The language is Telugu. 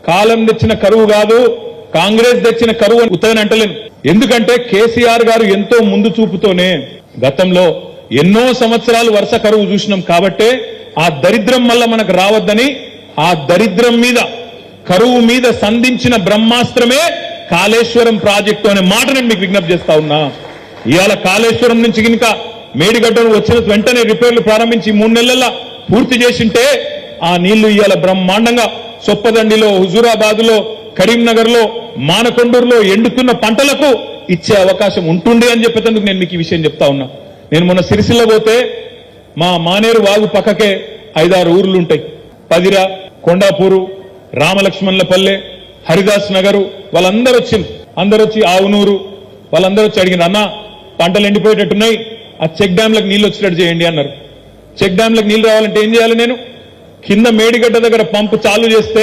కాలం తెచ్చిన కరువు కాదు, కాంగ్రెస్ తెచ్చిన కరువు అని ఉత్తగని అంటలేను. ఎందుకంటే కేసీఆర్ గారు ఎంతో ముందు చూపుతోనే గతంలో ఎన్నో సంవత్సరాలు వరుస కరువు చూసినాం కాబట్టే ఆ దరిద్రం మళ్ళా మనకు రావద్దని ఆ దరిద్రం మీద కరువు మీద సంధించిన బ్రహ్మాస్త్రమే కాళేశ్వరం ప్రాజెక్టు అనే మాట నేను మీకు విజ్ఞప్తి చేస్తా ఉన్నా. ఇవాళ కాళేశ్వరం నుంచి గినక మేడిగడ్డను వచ్చిన వెంటనే రిపేర్లు ప్రారంభించి 3 నెలల్లో పూర్తి చేసింటే ఆ నీళ్లు ఇవాళ బ్రహ్మాండంగా సొప్పదండిలో, హుజూరాబాద్ లో, కరీంనగర్ లో, మానకొండూరులో ఎండుతున్న పంటలకు ఇచ్చే అవకాశం ఉంటుంది అని చెప్పేందుకు నేను మీకు ఈ విషయం చెప్తా ఉన్నా. నేను మొన్న సిరిసిల్ల పోతే మా మానేరు వాగు పక్కకే 5-6 ఊర్లు ఉంటాయి. పదిర, కొండాపూరు, రామలక్ష్మణులపల్లె, హరిదాస్ నగరు, వాళ్ళందరూ వచ్చింది. అందరూ వచ్చి ఆవునూరు వాళ్ళందరూ వచ్చి అడిగిన, అన్న పంటలు ఎండిపోయేటట్టున్నాయి, ఆ చెక్ డ్యాంలకు నీళ్లు వచ్చేటట్టు చేయండి అన్నారు. చెక్ డ్యాంలకు నీళ్లు రావాలంటే ఏం చేయాలి? నేను కింద మేడిగడ్డ దగ్గర పంపు చాలు చేస్తే